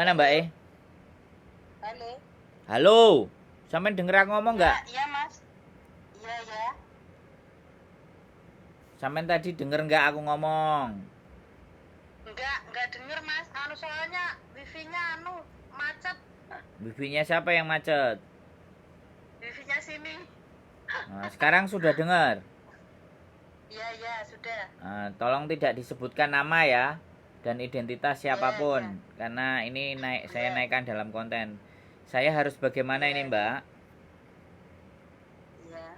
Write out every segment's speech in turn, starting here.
Mana Mbak E? Halo. Halo, sampean denger aku ngomong nggak? Iya Mas. Iya ya. Sampean tadi denger nggak aku ngomong? Enggak denger Mas. Soalnya wifi-nya macet. Wifi-nya siapa yang macet? Wifi-nya sini. Nah, sekarang sudah dengar. Iya sudah. Tolong tidak disebutkan nama ya dan identitas Iya. siapapun karena ini saya Iya. naikkan dalam konten. Saya harus bagaimana ini Iya. Mbak? Iya.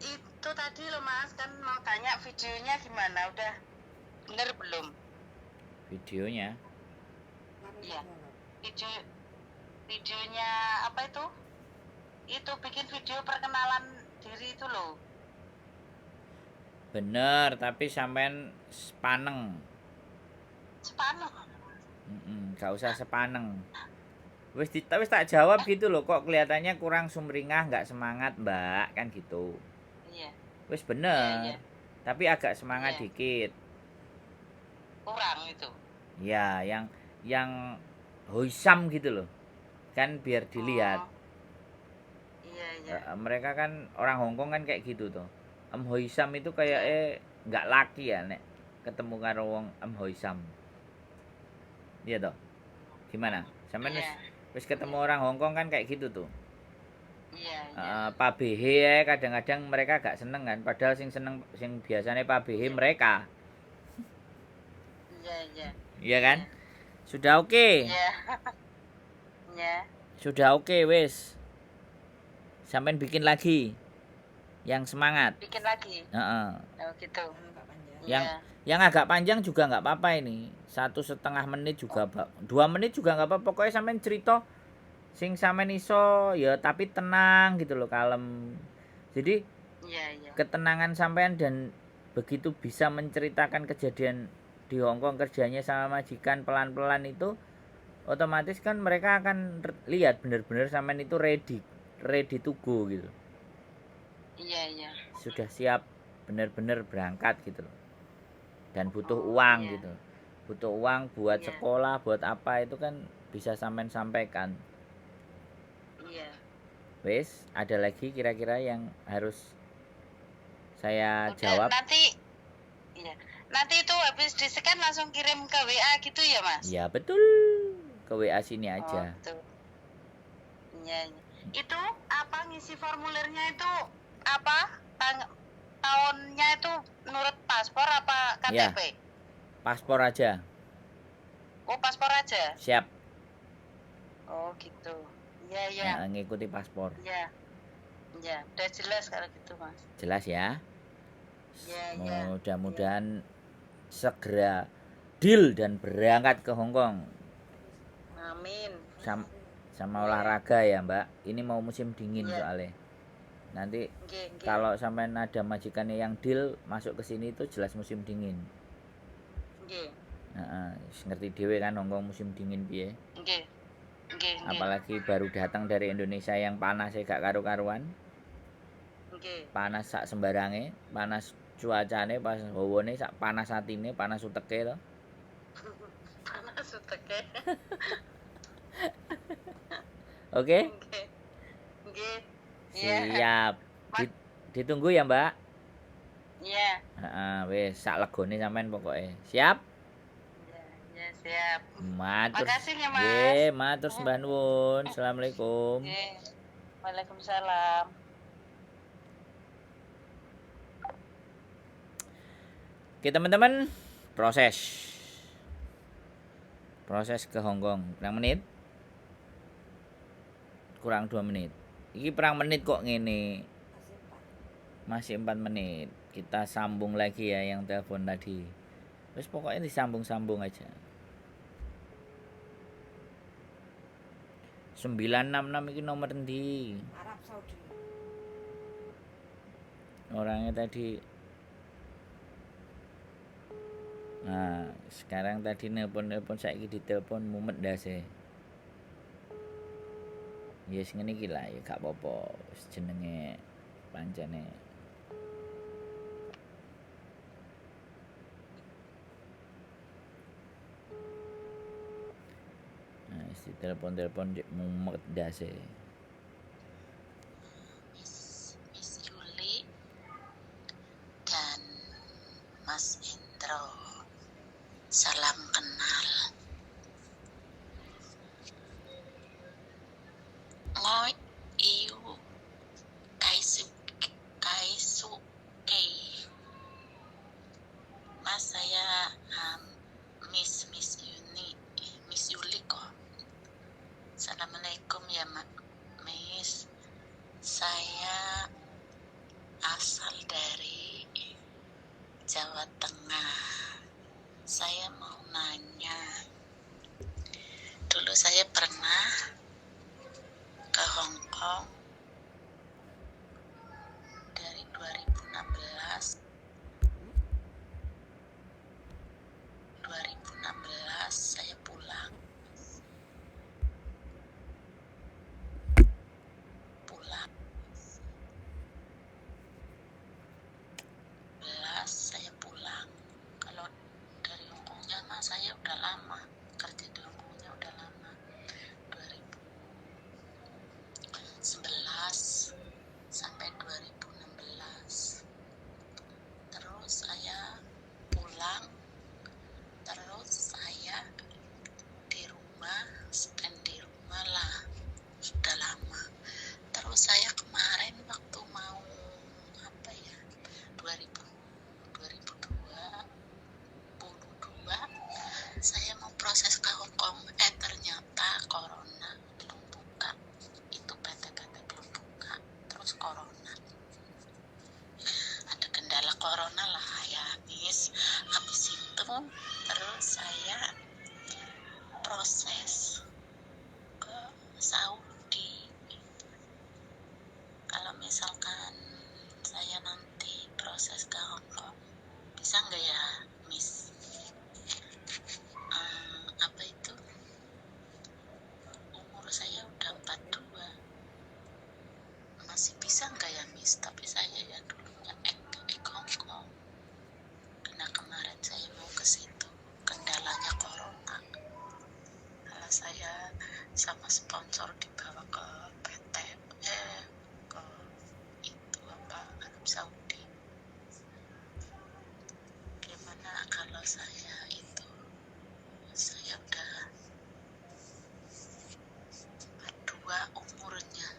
Itu tadi loh Mas, kan mau tanya videonya gimana? Udah bener belum? Videonya? Iya. Videonya apa itu? Itu bikin video perkenalan diri itu loh. Bener, tapi sampean sepaneng. Sepanuh. Gak usah sepaneng. Wis tak jawab gitu loh, kok kelihatannya kurang sumringah, nggak semangat Mbak, kan gitu. Iya. Wis Iya. bener, tapi agak semangat Iya. dikit. Kurang itu. Ya, yang hoisam gitu loh, kan biar dilihat. Oh. Iya. Mereka kan orang Hongkong kan kayak gitu tuh. Hoisam itu kayak Iya. nggak laki ya nek ketemu karo wong hoisam. Iya toh. Gimana? Sampean Iya. wis ketemu orang Hongkong kan kayak gitu tuh. Iya. Pak BH ya kadang-kadang mereka gak seneng kan, padahal sing seneng sing biasanya Pak BH mereka. Iya. Iya kan? Sudah oke. Iya. Iya. Sudah oke wis. Sampean bikin lagi yang semangat. Bikin lagi. Heeh. Oh gitu. Yang Iya. yang agak panjang juga nggak apa-apa ini. 1,5 menit juga, 2 menit juga nggak apa-apa. Pokoknya sampean cerita sing sampean iso ya tapi tenang gitu loh, kalem. Jadi Iya. ketenangan sampean dan begitu bisa menceritakan kejadian di Hongkong kerjanya sama majikan pelan-pelan itu otomatis kan mereka akan lihat benar-benar sampean itu ready to go gitu. Iya. Sudah siap benar-benar berangkat gitu loh. Dan butuh uang Iya. gitu. Butuh uang buat Iya. sekolah, buat apa itu kan bisa sampean sampaikan. Iya. Wes, ada lagi kira-kira yang harus saya Udah, jawab? Iya. Nanti itu habis di-scan langsung kirim ke WA gitu ya, Mas? Ya betul. Ke WA sini Oh, aja. gitu. Iya. Itu apa ngisi formulirnya itu apa? Tahunnya itu menurut paspor apa Ya, KTP? paspor aja. Oh, paspor aja. Siap. Oh, gitu. Iya. Ngikuti paspor. Iya. Udah jelas kalau gitu, Mas. Jelas ya. Iya. Mudah-mudahan segera deal dan berangkat ke Hongkong. Amin. Sama olahraga ya Mbak. Ini mau musim dingin Iya. soalnya. Nanti Nggih. kalau sampai ada majikannya yang deal masuk ke sini itu jelas musim dingin. Nggih. Ngerti dhewe kan Hongkong musim dingin piye. Nggih. Apalagi baru datang dari Indonesia yang panasnya gak karu-karuan. Nggih. Panas sak sembarange, panas cuacane pas hawane sak panas atine, panas uteke to. Panas uteke. Oke? Nggih. Siap. Ditunggu ya, Mbak. Iya. Wis sak legone sampean pokoke. Siap? Iya, siap. Matur. Makasih ya, Mas. Nggih, matur sembah nuwun. Assalamualaikum. Nggih. Waalaikumsalam. Oke, teman-teman, proses ke Hongkong. Berapa menit? Kurang 2 menit. Iki perang menit kok ngene. Masih 4 menit. Kita sambung lagi ya yang telepon tadi. Terus pokoknya disambung-sambung aja. 966 ini nomor endi? Arab Saudi. Orangnya tadi. Nah, sekarang tadi nelpon saiki ditelepon mumet ndase. Ya yes, ngene iki lah ya gak apa-apa. Jenenge pancene. Mesti telepon mumet dase. Miss Yuli dan Mas Indro, salam kenal. Ngoi iu kaisuke. Mas, saya Miss Yuli kok. Assalamualaikum ya Miss. Saya asal dari Jawa Tengah. Saya mau nanya, dulu saya pernah ke Hong Kong dari 2016 saya pulang saya pulang. Kalau dari Hong Kongnya mah saya udah lama kerja di Hong Kongnya, udah lama, 2011 sampai 2016. Terus saya pulang, terus saya stand di rumah lah, sudah lama. Terus saya kemarin waktu mau 2022 saya mau proses ke Hong Kong, ternyata corona belum buka, itu PT belum buka, terus corona, ada kendala corona lah ya Miss. Habis itu terus saya proses ke Saudi. Kalau misalkan saya nanti proses ke Hong Kong, bisa nggak ya Miss? Umur saya udah 42, masih bisa nggak ya Miss? Tapi saya ya dulunya Hong Kong, karena kemarin saya mau ke situ, kendalanya corona. Kalau saya sama sponsor dibawa ke PT ke itu Arab Saudi. Gimana kalau saya udah 42 umurnya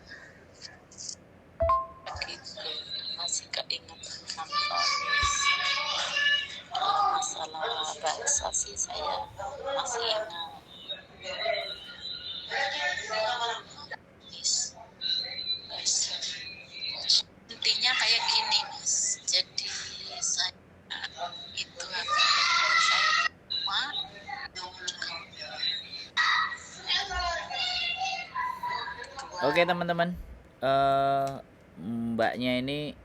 gitu, masih keingetan sama kalau masalah bahasa sih saya masih ingat. Intinya kayak gini Mas, jadi saya itu saya cuma Oke teman-teman, mbaknya ini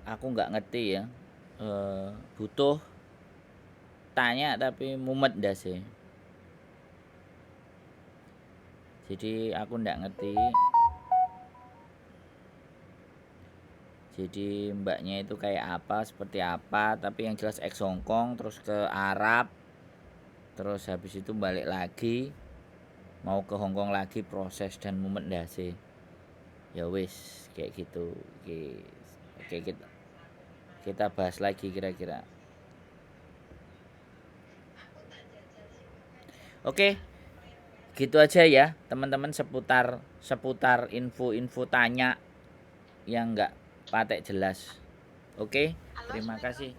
aku nggak ngerti ya, butuh tanya tapi mumet dase. Jadi aku nggak ngerti. Jadi mbaknya itu kayak apa, seperti apa, tapi yang jelas ex Hongkong, terus ke Arab, terus habis itu balik lagi, mau ke Hongkong lagi, proses dan mumet dase. Ya wis kayak gitu. Oke, kita bahas lagi kira-kira. Oke, gitu aja ya teman-teman, seputar info tanya yang nggak patek jelas. Oke, terima kasih.